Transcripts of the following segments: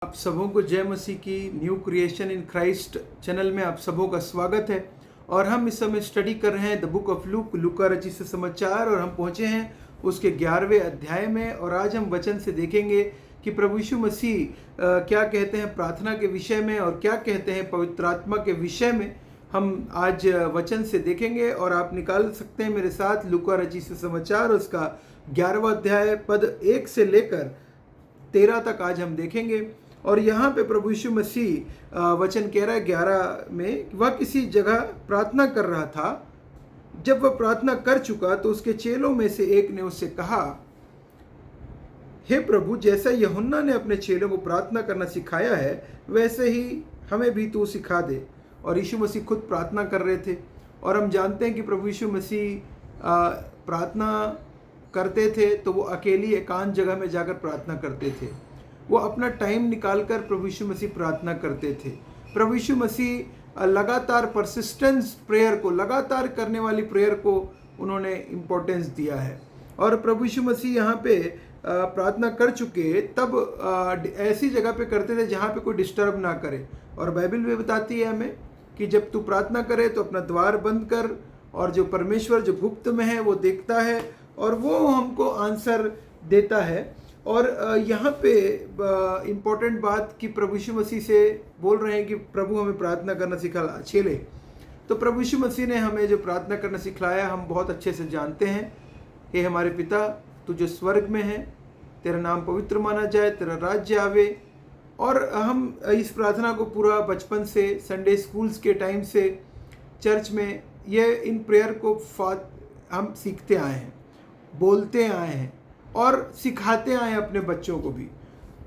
आप सबों को जय मसीह की new creation in Christ channel में आप सबों का स्वागत है। और हम इस समय स्टडी कर रहे हैं द बुक ऑफ लूका रचित समाचार, और हम पहुंचे हैं उसके 11वें अध्याय में। और आज हम वचन से देखेंगे कि प्रभु यीशु मसीह क्या कहते हैं प्रार्थना के विषय में और क्या कहते हैं पवित्र आत्मा के विषय में। हम आज वचन से देखेंगे और आप निकाल सकते हैं मेरे साथ लूका रचित समाचार उसका 11वां अध्याय पद 1 से लेकर 13 तक आज हम देखेंगे। और यहाँ पे प्रभु यीशु मसीह वचन कह रहा है 11 में, वह किसी जगह प्रार्थना कर रहा था। जब वह प्रार्थना कर चुका तो उसके चेलों में से एक ने उससे कहा, हे प्रभु, जैसा यूहन्ना ने अपने चेलों को प्रार्थना करना सिखाया है वैसे ही हमें भी तू सिखा दे। और यीशु मसीह खुद प्रार्थना कर रहे थे। और हम जानते हैं कि प्रभु यीशु मसीह प्रार्थना करते थे तो वो अकेली एकांत जगह में जाकर प्रार्थना करते थे। वो अपना टाइम निकालकर प्रभु यीशु मसीह प्रार्थना करते थे। प्रभु यीशु मसीह लगातार परसिस्टेंस प्रेयर को, लगातार करने वाली प्रेयर को उन्होंने इम्पोर्टेंस दिया है। और प्रभु यीशु मसीह यहाँ पे प्रार्थना कर चुके तब ऐसी जगह पे करते थे जहाँ पे कोई डिस्टर्ब ना करे। और बाइबल में बताती है हमें कि जब तू प्रार्थना करे तो अपना द्वार बंद कर, और जो परमेश्वर जो गुप्त में है वो देखता है और वो हमको आंसर देता है। और यहाँ पे इम्पोर्टेंट बात कि प्रभु यीशु मसीह से बोल रहे हैं कि प्रभु हमें प्रार्थना करना सिखा चेले। तो प्रभु यीशु मसीह ने हमें जो प्रार्थना करना सिखलाया हम बहुत अच्छे से जानते हैं। हे हमारे पिता, तू जो स्वर्ग में है, तेरा नाम पवित्र माना जाए, तेरा राज्य आवे। और हम इस प्रार्थना को पूरा बचपन से संडे स्कूल्स के टाइम से चर्च में ये इन प्रेयर को हम सीखते आए हैं, बोलते आए हैं और सिखाते आए हैं अपने बच्चों को भी।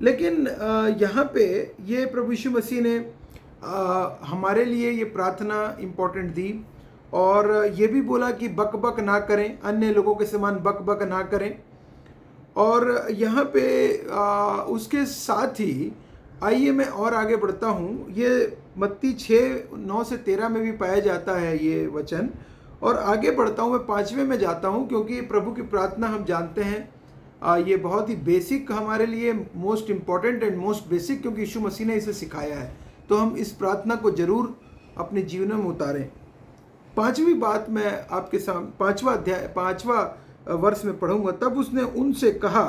लेकिन यहाँ पे ये प्रभु यीशु मसीह ने हमारे लिए ये प्रार्थना इम्पोर्टेंट दी। और ये भी बोला कि बक बक ना करें, अन्य लोगों के समान बक बक ना करें। और यहाँ पे उसके साथ ही आइए मैं और आगे बढ़ता हूँ। ये मत्ती 6:9 से 13 में भी पाया जाता है ये वचन। और आगे बढ़ता हूँ, मैं 5वें में जाता हूँ, क्योंकि प्रभु की प्रार्थना हम जानते हैं ये बहुत ही बेसिक हमारे लिए, most important and most basic, क्योंकि यीशु मसीह ने इसे सिखाया है। तो हम इस प्रार्थना को जरूर अपने जीवन में उतारें। 5वीं बात मैं आपके सामने 5वां वर्ष में पढ़ूंगा। तब उसने उनसे कहा,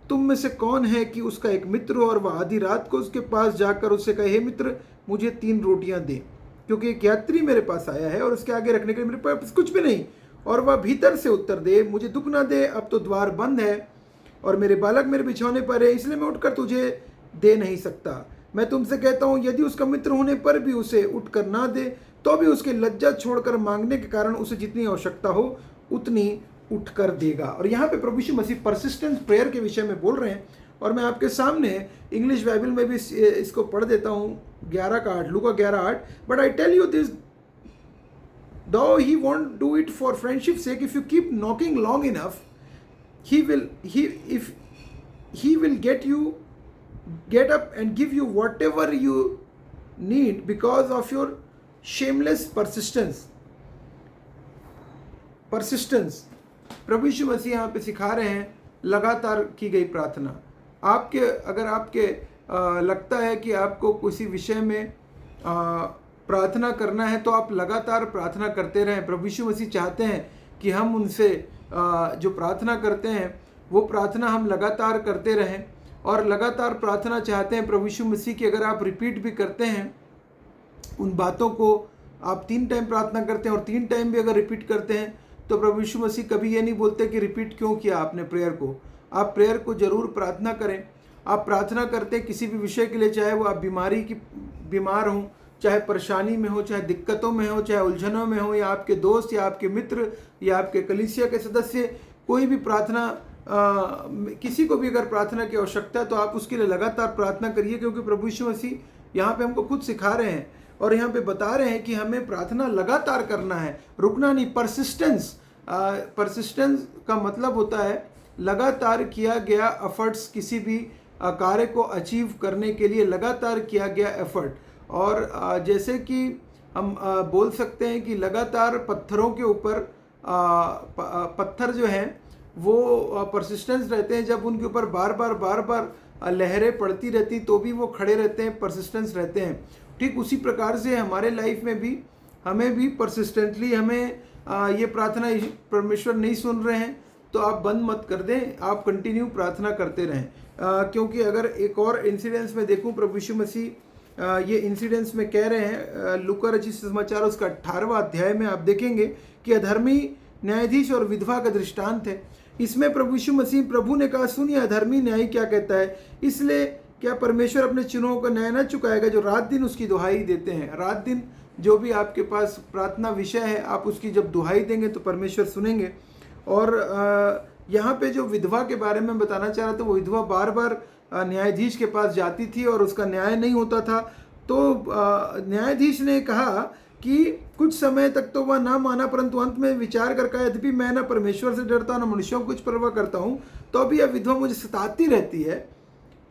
तुम में से कौन है कि उसका एक मित्र हो और वह आधी रात को उसके पास जाकर उससे कहे, हे मित्र, मुझे 3 रोटियां दे, क्योंकि एक यात्री मेरे पास आया है और उसके आगे रखने के लिए मेरे पास कुछ भी नहीं। और वह भीतर से उत्तर दे, मुझे दुख ना दे, अब तो द्वार बंद है और मेरे बालक मेरे बिछौने पर है, इसलिए मैं उठकर तुझे दे नहीं सकता। मैं तुमसे कहता हूँ, यदि उसका मित्र होने पर भी उसे उठकर ना दे तो भी उसके लज्जा छोड़कर मांगने के कारण उसे जितनी आवश्यकता हो उतनी उठकर देगा। और यहाँ पे प्रभु यीशु मसीह परसिस्टेंस प्रेयर के विषय में बोल रहे हैं। और मैं आपके सामने इंग्लिश बाइबल में भी इसको पढ़ देता हूँ, 11:8, लूका 11:8। But I tell you this, though he won't do it for friendship's sake, if you keep knocking long enough, he will get up and give you whatever you need because of your shameless persistence। प्रभु यीशु मसीह यहाँ पे सिखा रहे हैं लगातार की गई प्रार्थना। अगर आपके लगता है कि आपको किसी विषय में प्रार्थना करना है तो आप लगातार प्रार्थना करते रहें। प्रभु यीशु मसीह चाहते हैं कि हम उनसे जो प्रार्थना करते हैं वो प्रार्थना हम लगातार करते रहें। और लगातार प्रार्थना चाहते हैं प्रभु यीशु मसीह की। अगर आप रिपीट भी करते हैं उन बातों को, आप 3 टाइम प्रार्थना करते हैं और 3 टाइम भी अगर रिपीट करते हैं तो प्रभु यीशु मसीह कभी ये नहीं बोलते कि रिपीट क्यों किया आपने प्रेयर को। आप प्रेयर को जरूर प्रार्थना करें। आप प्रार्थना करते हैं किसी भी विषय के लिए, चाहे वो आप बीमार हों, चाहे परेशानी में हो, चाहे दिक्कतों में हो, चाहे उलझनों में हो, या आपके दोस्त या आपके मित्र या आपके कलीसिया के सदस्य, कोई भी प्रार्थना किसी को भी अगर प्रार्थना की आवश्यकता है तो आप उसके लिए लगातार प्रार्थना करिए। क्योंकि प्रभु यीशु मसीह यहाँ पे हमको खुद सिखा रहे हैं और यहाँ पे बता रहे हैं कि हमें प्रार्थना लगातार करना है, रुकना नहीं। परसिस्टेंस का मतलब होता है लगातार किया गया एफर्ट्स, किसी भी कार्य को अचीव करने के लिए लगातार किया गया एफर्ट। और जैसे कि हम बोल सकते हैं कि लगातार पत्थरों के ऊपर पत्थर जो हैं वो परसिस्टेंस रहते हैं। जब उनके ऊपर बार बार लहरें पड़ती रहती तो भी वो खड़े रहते हैं, परसिस्टेंस रहते हैं। ठीक उसी प्रकार से हमारे लाइफ में भी हमें भी परसिस्टेंटली हमें ये प्रार्थना परमेश्वर नहीं सुन रहे हैं तो आप बंद मत कर दें, आप कंटिन्यू प्रार्थना करते रहें। क्योंकि अगर एक और इंसिडेंस में देखूं, प्रभु यीशु मसीह ये इंसिडेंस में कह रहे हैं, लूका रचित समाचार उसका 18वां अध्याय में आप देखेंगे कि अधर्मी न्यायाधीश और विधवा का दृष्टांत है। इसमें प्रभु यीशु मसीह प्रभु ने कहा, सुनिए अधर्मी न्यायी क्या कहता है, इसलिए क्या परमेश्वर अपने चुनावों का न्याय न चुकाएगा जो रात दिन उसकी दुहाई देते हैं। रात दिन जो भी आपके पास प्रार्थना विषय है, आप उसकी जब दुहाई देंगे तो परमेश्वर सुनेंगे। और यहाँ पे जो विधवा के बारे में बताना चाह रहा था, वो विधवा बार बार न्यायाधीश के पास जाती थी और उसका न्याय नहीं होता था। तो न्यायाधीश ने कहा कि कुछ समय तक तो वह ना माना, परंतु अंत में विचार कर कहा, यद्यपि मैं ना परमेश्वर से डरता ना मनुष्यों को कुछ परवाह करता हूँ, तो अभी यह विधवा मुझे सताती रहती है,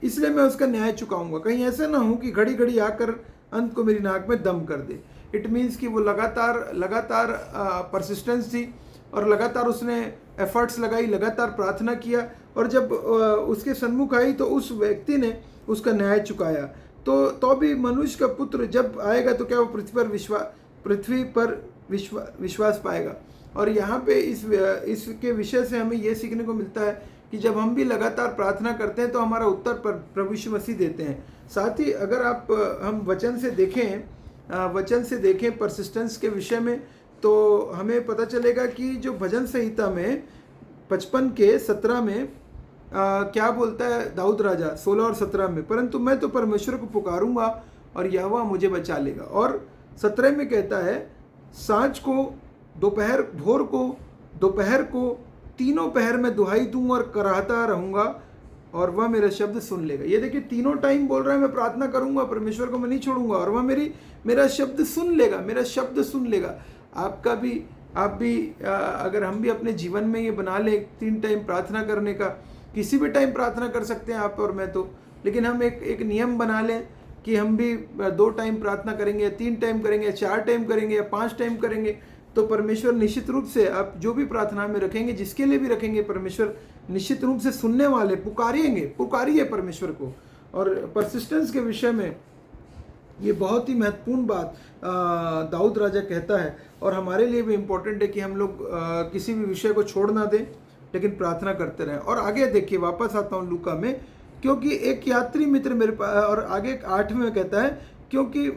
इसलिए मैं उसका न्याय चुकाऊंगा। कहीं ऐसा ना हो कि घड़ी घड़ी आकर अंत को मेरी नाक में दम कर दे। इट मीन्स कि वो लगातार परसिस्टेंस थी और लगातार उसने एफर्ट्स लगाई, लगातार प्रार्थना किया, और जब उसके सन्मुख आई तो उस व्यक्ति ने उसका न्याय चुकाया। तो भी मनुष्य का पुत्र जब आएगा तो क्या वो पृथ्वी पर विश्वास पाएगा। और यहाँ पे इसके विषय से हमें ये सीखने को मिलता है कि जब हम भी लगातार प्रार्थना करते हैं तो हमारा उत्तर पर प्रभु यीशु मसीह देते हैं। साथ ही अगर हम वचन से देखें परसिस्टेंस के विषय में, तो हमें पता चलेगा कि जो भजन संहिता में 55 के 17 में क्या बोलता है दाऊद राजा 16 और 17 में, परंतु मैं तो परमेश्वर को पुकारूंगा और यहोवा मुझे बचा लेगा। और 17 में कहता है, सांझ को, भोर को, दोपहर को, तीनों पहर में दुहाई दूंगा और कराहता रहूंगा और वह मेरा शब्द सुन लेगा। ये देखिए, तीनों टाइम बोल रहा है मैं प्रार्थना करूंगा, परमेश्वर को मैं नहीं छोड़ूंगा और वह मेरा शब्द सुन लेगा। आप भी अगर हम भी अपने जीवन में ये बना लें 3 टाइम प्रार्थना करने का, किसी भी टाइम प्रार्थना कर सकते हैं आप और मैं तो, लेकिन हम एक नियम बना लें कि हम भी 2 टाइम प्रार्थना करेंगे या 3 टाइम करेंगे या 4 टाइम करेंगे या 5 टाइम करेंगे, तो परमेश्वर निश्चित रूप से आप जो भी प्रार्थना में रखेंगे, जिसके लिए भी रखेंगे, परमेश्वर निश्चित रूप से सुनने वाले, पुकारिए परमेश्वर को। और परसिस्टेंस के विषय में ये बहुत ही महत्वपूर्ण बात दाऊद राजा कहता है और हमारे लिए भी इम्पोर्टेंट है कि हम लोग किसी भी विषय को छोड़ ना दें, लेकिन प्रार्थना करते रहें। और आगे देखिए, वापस आता हूँ लूका में, क्योंकि एक यात्री मित्र मेरे पास, और आगे 8 में कहता है, क्योंकि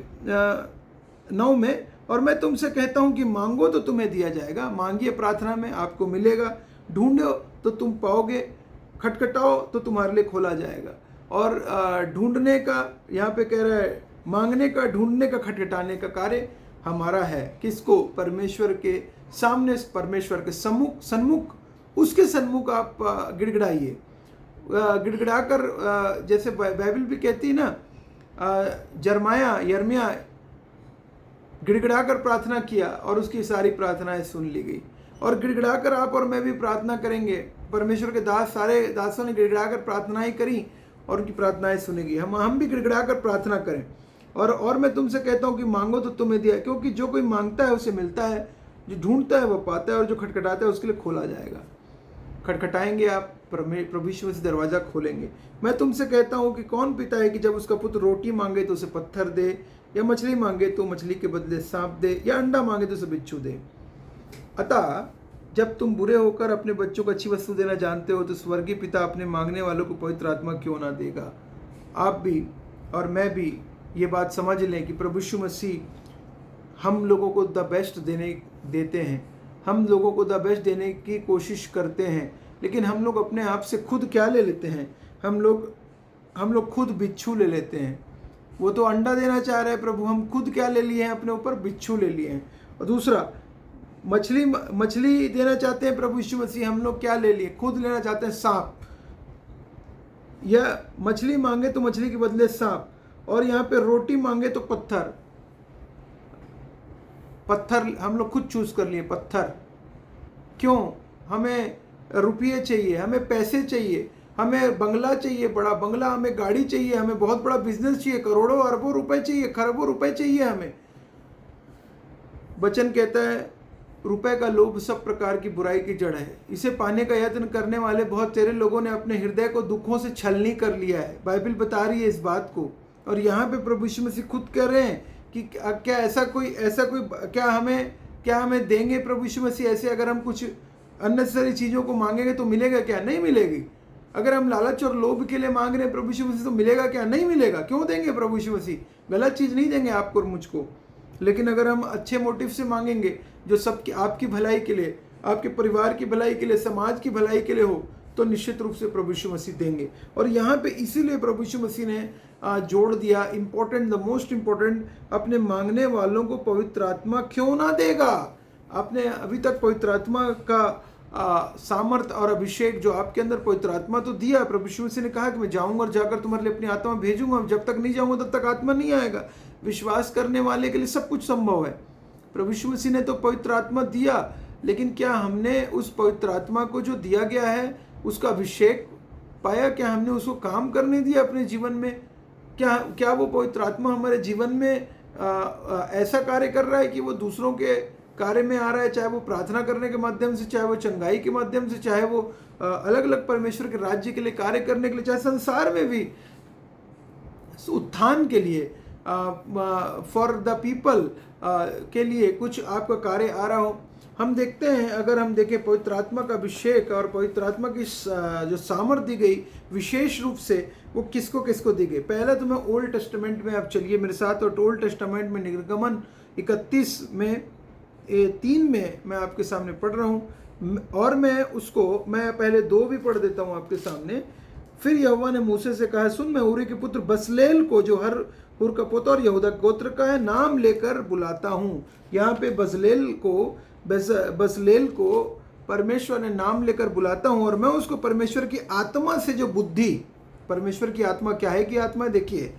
9 में, और मैं तुमसे कहता हूँ कि मांगो तो तुम्हें दिया जाएगा, मांगिए प्रार्थना में आपको मिलेगा, ढूंढो तो तुम पाओगे, खटखटाओ तो तुम्हारे लिए खोला जाएगा। और ढूंढने का यहाँ पे कह रहा है, मांगने का, ढूंढने का, खटखटाने का कार्य हमारा है। किसको? परमेश्वर के सामने, परमेश्वर के सन्मुख, उसके सन्मुख आप गिड़गिड़ाइए, गिड़गिड़ाकर, जैसे बाइबल भी कहती है ना, यर्मिया गिड़गिड़ाकर प्रार्थना किया और उसकी सारी प्रार्थनाएं सुन ली गई। और गिड़गिड़ाकर आप और मैं भी प्रार्थना करेंगे, परमेश्वर के सारे दासों ने गिड़गिड़ाकर प्रार्थनाएं करी और उनकी प्रार्थनाएं सुनी गई। हम भी गिड़गिड़ाकर प्रार्थना करें। और मैं तुमसे कहता हूँ कि मांगो तो तुम्हें दिया, क्योंकि जो कोई मांगता है उसे मिलता है, जो ढूंढता है वो पाता है, और जो खटखटाता है उसके लिए खोला जाएगा। खटखटाएंगे आप, प्रभु यीशु से दरवाजा खोलेंगे। मैं तुमसे कहता हूँ कि कौन पिता है कि जब उसका पुत्र रोटी मांगे तो उसे पत्थर दे, या मछली मांगे तो मछली के बदले सांप दे, या अंडा मांगे तो उसे बिच्छू दे। अतः जब तुम बुरे होकर अपने बच्चों को अच्छी वस्तु देना जानते हो, तो स्वर्गीय पिता अपने मांगने वालों को पवित्र आत्मा क्यों ना देगा। आप भी और मैं भी ये बात समझ लें कि प्रभु यीशु मसीह हम लोगों को द बेस्ट देते हैं, हम लोगों को द बेस्ट देने की कोशिश करते हैं, लेकिन हम लोग अपने आप से खुद क्या ले लेते हैं? हम लोग खुद बिच्छू ले लेते हैं। वो तो अंडा देना चाह रहे हैं प्रभु, हम खुद क्या ले लिए हैं अपने ऊपर? बिच्छू ले लिए हैं। और दूसरा, मछली देना चाहते हैं प्रभु यीशु मसीह, हम लोग क्या ले लिए? खुद लेना चाहते हैं सांप। या मछली मांगे तो मछली के बदले सांप, और यहाँ पे रोटी मांगे तो पत्थर हम लोग खुद चूज कर लिए, पत्थर। क्यों? हमें रुपये चाहिए, हमें पैसे चाहिए, हमें बंगला चाहिए, बड़ा बंगला, हमें गाड़ी चाहिए, हमें बहुत बड़ा बिजनेस चाहिए, करोड़ों अरबों रुपए चाहिए, खरबों रुपए चाहिए हमें। वचन कहता है रुपए का लोभ सब प्रकार की बुराई की जड़ है। इसे पाने का यत्न करने वाले बहुत तेरे लोगों ने अपने हृदय को दुखों से छलनी कर लिया है। बाइबल बता रही है इस बात को, और यहाँ पे प्रभु यीशु मसीह खुद कह रहे हैं कि क्या ऐसा कोई क्या हमें देंगे प्रभु यीशु मसीह ऐसे? अगर हम कुछ अननेसेसरी चीज़ों को मांगेंगे तो मिलेगा क्या? नहीं मिलेगी। अगर हम लालच और लोभ के लिए मांग रहे हैं प्रभु यीशु मसीह तो मिलेगा क्या? नहीं मिलेगा। क्यों देंगे प्रभु यीशु मसीह? गलत चीज़ नहीं देंगे आपको और मुझको। लेकिन अगर हम अच्छे मोटिव से मांगेंगे, जो सबकी आपकी भलाई के लिए, आपके परिवार की भलाई के लिए, समाज की भलाई के लिए हो, तो निश्चित रूप से प्रभु यीशु मसीह देंगे। और यहाँ पे इसीलिए प्रभु यीशु मसीह ने जोड़ दिया इम्पोर्टेंट, द मोस्ट इम्पोर्टेंट, अपने मांगने वालों को पवित्र आत्मा क्यों ना देगा? आपने अभी तक पवित्र आत्मा का सामर्थ और अभिषेक जो आपके अंदर पवित्र आत्मा तो दिया। प्रभु यीशु मसीह ने कहा कि मैं जाऊंगा और जाकर तुम्हारे लिए अपनी आत्मा भेजूंगा। जब तक नहीं जाऊंगा तब तक आत्मा नहीं आएगा। विश्वास करने वाले के लिए सब कुछ संभव है। प्रभु यीशु मसीह ने तो पवित्र आत्मा दिया, लेकिन क्या हमने उस पवित्र आत्मा को जो दिया गया है उसका अभिषेक पाया? क्या हमने उसको काम करने दिया अपने जीवन में? क्या वो पवित्र आत्मा हमारे जीवन में ऐसा कार्य कर रहा है कि वो दूसरों के कार्य में आ रहा है, चाहे वो प्रार्थना करने के माध्यम से, चाहे वो चंगाई के माध्यम से, चाहे वो अलग अलग परमेश्वर के राज्य के लिए कार्य करने के लिए, चाहे संसार में भी उत्थान के लिए, फॉर द पीपल के लिए कुछ आपका कार्य आ रहा हो। हम देखते हैं, अगर हम देखें पवित्र आत्मा का अभिषेक और पवित्र आत्मा की जो सामर्थ दी गई विशेष रूप से, वो किसको किसको दी गई? पहले तो मैं ओल्ड टेस्टामेंट में, आप चलिए मेरे साथ, और ओल्ड टेस्टामेंट में निर्गमन 31 में 3 में मैं आपके सामने पढ़ रहा हूँ, और मैं पहले 2 भी पढ़ देता हूँ आपके सामने। फिर यहोवा ने मूसे से कहा, सुन, मैं ऊरी के पुत्र बसलेल को, जो हुर का पुत्र और यहूदा गोत्र का है, नाम लेकर बुलाता हूँ। यहाँ पे बसलेल को परमेश्वर ने नाम लेकर बुलाता हूँ, और मैं उसको परमेश्वर की आत्मा से जो बुद्धि, परमेश्वर की आत्मा क्या है? कि आत्मा, देखिए,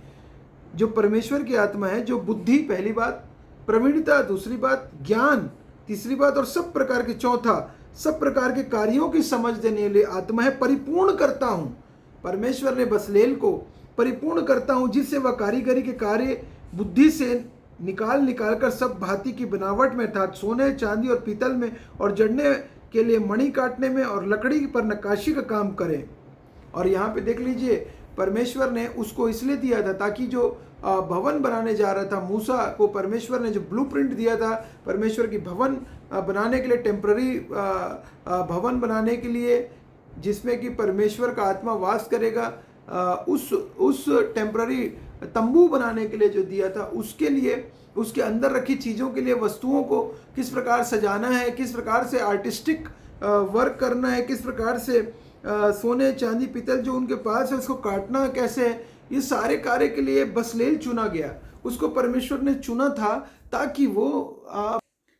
जो परमेश्वर की आत्मा है, जो बुद्धि, पहली बात, प्रवीणता दूसरी बात, ज्ञान तीसरी बात, और सब प्रकार के, चौथा, सब प्रकार के कार्यों की समझ देने वाली आत्मा है, परिपूर्ण करता हूँ। परमेश्वर ने बसलेल को परिपूर्ण करता हूँ, जिससे वह कारीगरी के कार्य बुद्धि से निकाल कर सब भांति की बनावट में, अर्थात सोने, चांदी और पीतल में, और जड़ने के लिए मणि काटने में, और लकड़ी पर नक्काशी का काम करे। और यहाँ पे देख लीजिए, परमेश्वर ने उसको इसलिए दिया था ताकि जो भवन बनाने जा रहा था, मूसा को परमेश्वर ने जो ब्लूप्रिंट दिया था परमेश्वर की भवन बनाने के लिए, टेम्पररी भवन बनाने के लिए, जिसमें कि परमेश्वर का आत्मा वास करेगा, उस टेम्पररी तंबू बनाने के लिए जो दिया था, उसके लिए, उसके अंदर रखी चीज़ों के लिए, वस्तुओं को किस प्रकार सजाना है, किस प्रकार से आर्टिस्टिक वर्क करना है, किस प्रकार से सोने, चांदी, पीतल जो उनके पास है उसको काटना कैसे है, ये सारे कार्य के लिए बसलेल चुना गया। उसको परमेश्वर ने चुना था ताकि वो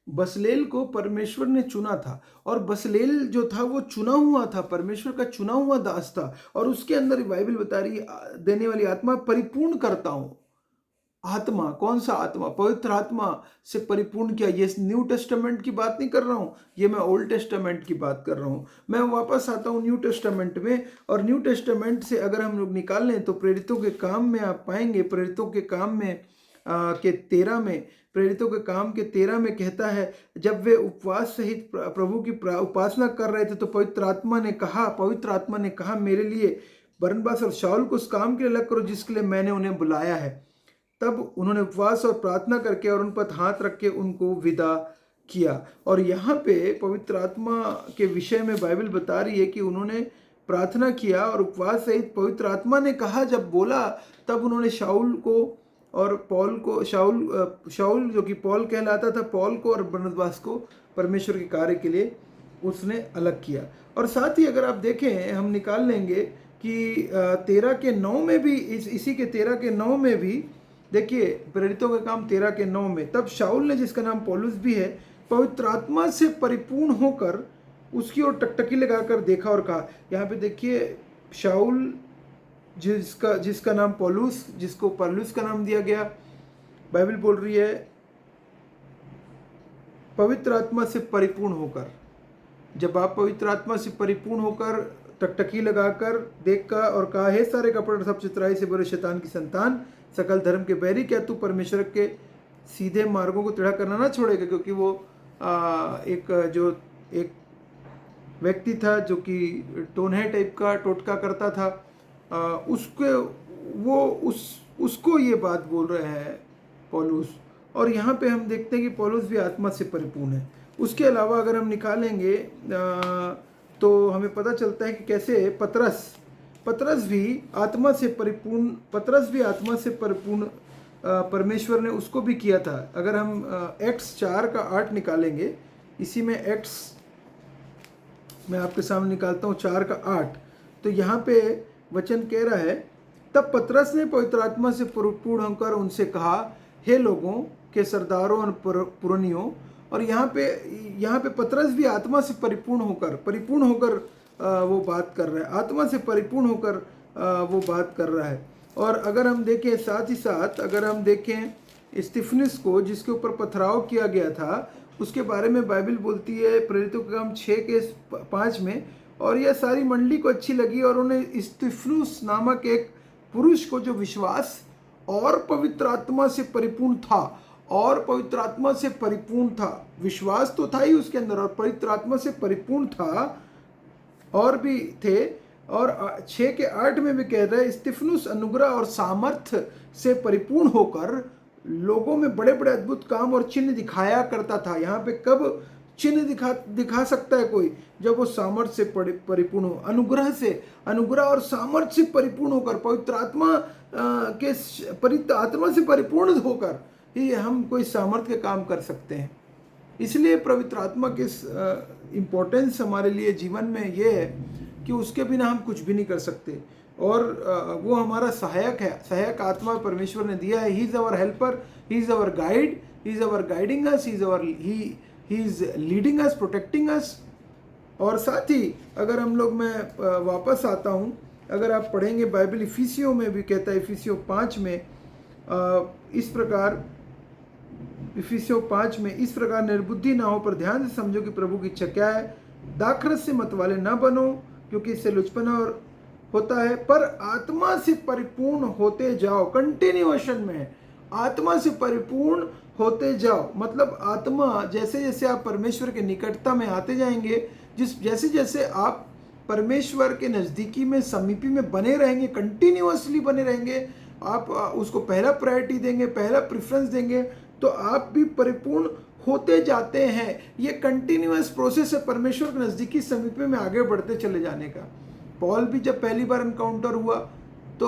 बसलेल को परमेश्वर ने चुना था, और बसलेल जो था वो चुना हुआ था, परमेश्वर का चुना हुआ दास था। और उसके अंदर बाइबल बता रही देने वाली आत्मा, परिपूर्ण करता हूँ। आत्मा, कौन सा आत्मा? पवित्र आत्मा से परिपूर्ण किया। ये न्यू टेस्टामेंट की बात नहीं कर रहा हूँ, ये मैं ओल्ड टेस्टामेंट की बात कर रहा हूँ। मैं वापस आता हूँ न्यू टेस्टामेंट में, और न्यू टेस्टामेंट से अगर हम लोग निकाल लें तो प्रेरितों के काम में आप पाएंगे, प्रेरितों के काम में के 13 में, प्रेरितों के काम के 13 में कहता है, जब वे उपवास सहित प्रभु की उपासना कर रहे थे तो पवित्र आत्मा ने कहा मेरे लिए बरनबास और शाऊल को उस काम के लिए अलग करो जिसके लिए मैंने उन्हें बुलाया है। तब उन्होंने उपवास और प्रार्थना करके और उन पर हाथ रख के उनको विदा किया। और यहाँ पे पवित्र आत्मा के विषय में बाइबल बता रही है कि उन्होंने प्रार्थना किया और उपवास सहित पवित्र आत्मा ने कहा, जब बोला, तब उन्होंने शाऊल को और पौल को, शाऊल जो कि पौल कहलाता था, पौल को और बरनबास को परमेश्वर के कार्य के लिए उसने अलग किया। और साथ ही अगर आप देखें, हम निकाल लेंगे कि 13 के 9 में भी, इसी के 13 के 9 में भी देखिए, प्रेरितों का काम 13 के 9 में, तब शाऊल ने, जिसका नाम पौलुस भी है, पवित्र आत्मा से परिपूर्ण होकर उसकी ओर टकटकी लगाकर देखा और कहा, यहाँ पे देखिए, शाऊल जिसका नाम पौलुस, जिसको पौलुस का नाम दिया गया, बाइबल बोल रही है पवित्र आत्मा से परिपूर्ण होकर। जब आप पवित्र आत्मा से परिपूर्ण होकर टकटकी लगाकर देखा और कहा, हे सारे कपट सब चितराई से भरे शैतान की संतान, सकल धर्म के बैरी, क्या तू परमेश्वर के सीधे मार्गों को टेढ़ा करना ना छोड़ेगा? क्योंकि वो एक व्यक्ति था जो कि टोन्हे टाइप का टोटका करता था, उसको ये बात बोल रहे हैं पौलुस। और यहाँ पे हम देखते हैं कि पौलुस भी आत्मा से परिपूर्ण है। उसके अलावा अगर हम निकालेंगे तो हमें पता चलता है कि कैसे पतरस भी आत्मा से परिपूर्ण परमेश्वर ने उसको भी किया था। अगर हम एक्ट्स 4:8 निकालेंगे, इसी में एक्ट्स मैं आपके सामने निकालता हूँ 4:8, तो यहाँ पे वचन कह रहा है, तब पतरस ने पवित्र आत्मा से परिपूर्ण होकर उनसे कहा, हे लोगों के सरदारों और पुरनियों। और यहाँ पे पतरस भी आत्मा से परिपूर्ण होकर वो बात कर रहा है, आत्मा से परिपूर्ण होकर वो बात कर रहा है। और अगर हम देखें साथ ही साथ अगर हम देखें स्तिफनुस को, जिसके ऊपर पथराव किया गया था, उसके बारे में बाइबल बोलती है प्रेरितों के काम 6:5 में, और यह सारी मंडली को अच्छी लगी और उन्होंने स्तिफनुस नामक एक पुरुष को जो विश्वास और पवित्र आत्मा से परिपूर्ण था, विश्वास तो था ही उसके अंदर और पवित्र आत्मा से परिपूर्ण था और भी थे। और 6:8 में भी कह रहे हैं, स्तिफनुस अनुग्रह और सामर्थ्य से परिपूर्ण होकर लोगों में बड़े बड़े अद्भुत काम और चिन्ह दिखाया करता था। यहाँ पे कब चिन्ह दिखा सकता है कोई? जब वो सामर्थ्य से परिपूर्ण हो, अनुग्रह और सामर्थ्य से परिपूर्ण होकर, पवित्र आत्मा से परिपूर्ण होकर ही हम कोई सामर्थ्य के काम कर सकते हैं। इसलिए पवित्र आत्मा के इम्पोर्टेंस हमारे लिए जीवन में ये है कि उसके बिना हम कुछ भी नहीं कर सकते। और वो हमारा सहायक है, सहायक आत्मा परमेश्वर ने दिया है। He is our helper, he is our guide, he is our guiding us, he is leading us, protecting us. और साथ ही अगर हम लोग, मैं वापस आता हूँ, अगर आप पढ़ेंगे बाइबल, इफिसियों में भी कहता है, इफिसियों 5 में इस प्रकार निर्बुद्धि ना हो, पर ध्यान से समझो कि प्रभु की इच्छा क्या है। दाखरस से मत वाले ना बनो, क्योंकि इससे लुचपना और होता है, पर आत्मा से परिपूर्ण होते जाओ। कंटिन्यूएशन में आत्मा से परिपूर्ण होते जाओ, मतलब आत्मा जैसे जैसे आप परमेश्वर के निकटता में आते जाएंगे, जैसे जैसे आप परमेश्वर के नज़दीकी में, समीपी में बने रहेंगे, कंटिन्यूअसली बने रहेंगे, आप उसको पहला प्रायोरिटी देंगे, पहला प्रेफरेंस देंगे, तो आप भी परिपूर्ण होते जाते हैं। ये कंटिन्यूअस प्रोसेस है परमेश्वर के नज़दीकी, समीपी में आगे बढ़ते चले जाने का। पॉल भी जब पहली बार एनकाउंटर हुआ तो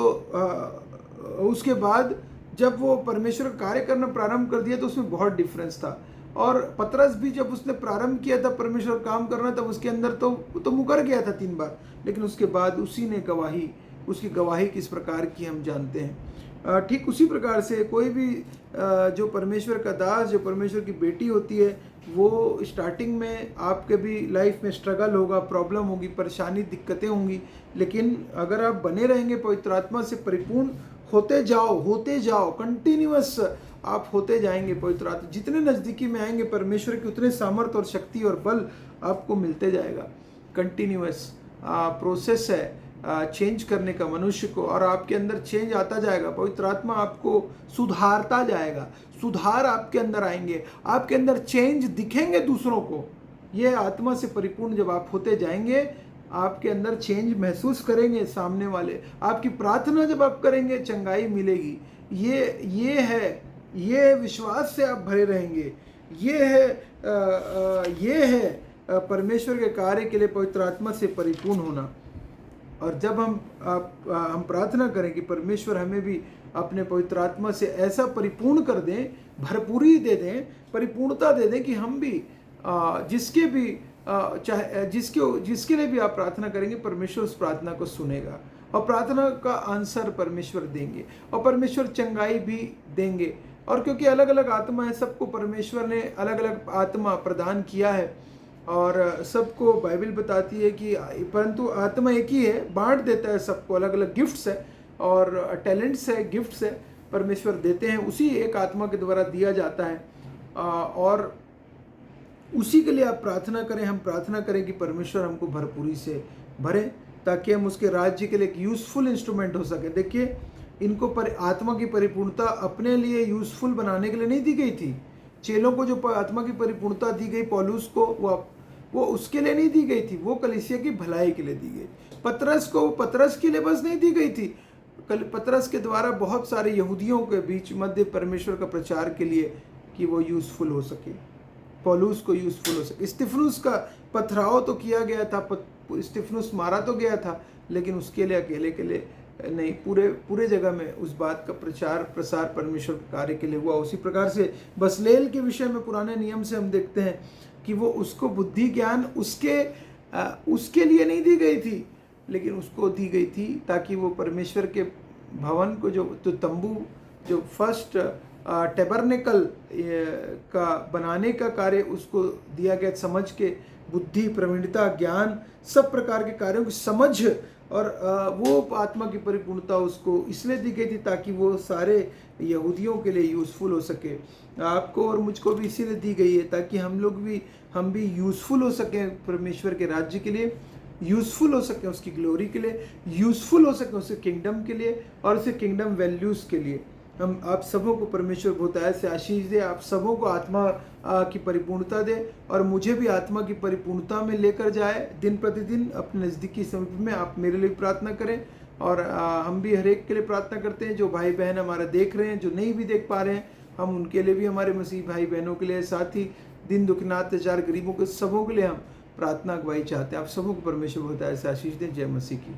उसके बाद जब वो परमेश्वर का कार्य करना प्रारंभ कर दिया तो उसमें बहुत डिफरेंस था। और पतरस भी जब उसने प्रारंभ किया था परमेश्वर काम करना, तब उसके अंदर तो मुकर गया था 3 बार, लेकिन उसके बाद उसी ने उसकी गवाही किस प्रकार की हम जानते हैं। ठीक उसी प्रकार से कोई भी जो परमेश्वर का दास, जो परमेश्वर की बेटी होती है, वो स्टार्टिंग में आपके भी लाइफ में स्ट्रगल होगा, प्रॉब्लम होगी, परेशानी, दिक्कतें होंगी, लेकिन अगर आप बने रहेंगे, पवित्र आत्मा से परिपूर्ण होते जाओ, कंटिन्यूअस आप होते जाएंगे। पवित्र आत्मा जितने नज़दीकी में आएंगे परमेश्वर की, उतने सामर्थ और शक्ति और बल आपको मिलते जाएगा। कंटिन्यूअस प्रोसेस है चेंज करने का मनुष्य को, और आपके अंदर चेंज आता जाएगा। पवित्र आत्मा आपको सुधारता जाएगा, सुधार आपके अंदर आएंगे, आपके अंदर चेंज दिखेंगे दूसरों को। ये आत्मा से परिपूर्ण जब आप होते जाएंगे, आपके अंदर चेंज महसूस करेंगे सामने वाले। आपकी प्रार्थना जब आप करेंगे, चंगाई मिलेगी। ये विश्वास से आप भरे रहेंगे। ये है परमेश्वर के कार्य के लिए पवित्र आत्मा से परिपूर्ण होना। और जब हम प्रार्थना करें कि परमेश्वर हमें भी अपने पवित्र आत्मा से ऐसा परिपूर्ण कर दें, भरपूरी दे दें, परिपूर्णता दे दें कि हम भी जिसके लिए भी आप प्रार्थना करेंगे, परमेश्वर उस प्रार्थना को सुनेगा और प्रार्थना का आंसर परमेश्वर देंगे, और परमेश्वर चंगाई भी देंगे। और क्योंकि अलग अलग आत्मा है, सबको परमेश्वर ने अलग अलग आत्मा प्रदान किया है, और सबको बाइबल बताती है कि परंतु आत्मा एक ही है, बांट देता है सबको। अलग अलग गिफ्ट्स है और टैलेंट्स है, गिफ्ट्स है, परमेश्वर देते हैं, उसी एक आत्मा के द्वारा दिया जाता है। और उसी के लिए आप प्रार्थना करें, हम प्रार्थना करें कि परमेश्वर हमको भरपूरी से भरे, ताकि हम उसके राज्य के लिए एक यूज़फुल इंस्ट्रूमेंट हो सके। देखिए, इनको आत्मा की परिपूर्णता अपने लिए यूज़फुल बनाने के लिए नहीं दी गई थी, चेलों को जो आत्मा की परिपूर्णता दी गई पौलुस को, वो उसके लिए नहीं दी गई थी, वो कलीसिया की भलाई के लिए दी गई। पतरस को पतरस के लिए बस नहीं दी गई थी, पतरस के द्वारा बहुत सारे यहूदियों के बीच मध्य परमेश्वर का प्रचार के लिए कि वो यूजफुल हो सके, पौलुस को यूजफुल हो सके। स्तिफनुस का पथराव तो किया गया था, स्तिफनुस मारा तो गया था, लेकिन उसके लिए अकेले के लिए नहीं, पूरे जगह में उस बात का प्रचार प्रसार परमेश्वर के कार्य के लिए हुआ। उसी प्रकार से बसलेल के विषय में पुराने नियम से हम देखते हैं कि वो उसको बुद्धि ज्ञान उसके लिए नहीं दी गई थी, लेकिन उसको दी गई थी ताकि वो परमेश्वर के भवन को जो तंबू जो फर्स्ट टेबरनेकल का बनाने का कार्य उसको दिया गया, समझ के बुद्धि प्रवीणता ज्ञान सब प्रकार के कार्यों की समझ, और वो आत्मा की परिपूर्णता उसको इसलिए दी गई थी ताकि वो सारे यहूदियों के लिए यूज़फुल हो सके। आपको और मुझको भी इसीलिए दी गई है ताकि हम भी यूज़फुल हो सकें परमेश्वर के राज्य के लिए, यूज़फुल हो सके उसकी ग्लोरी के लिए, यूज़फुल हो सके उसके किंगडम के लिए और उसके किंगडम वैल्यूज़ के लिए। हम आप सबों को परमेश्वर बहुतायत से आशीष दे, आप सबों को आत्मा की परिपूर्णता दे, और मुझे भी आत्मा की परिपूर्णता में लेकर जाए दिन प्रतिदिन अपने नज़दीकी समीप में। आप मेरे लिए प्रार्थना करें, और हम भी हर एक के लिए प्रार्थना करते हैं जो भाई बहन हमारा देख रहे हैं, जो नहीं भी देख पा रहे हैं, हम उनके लिए भी, हमारे मसीह भाई बहनों के लिए, साथ ही दिन दुखनाथ अत्याचार गरीबों के सबों के लिए हम प्रार्थना अगुवाई चाहते हैं। आप सबों को परमेश्वर बहुतायत से आशीष दें। जय मसीह की।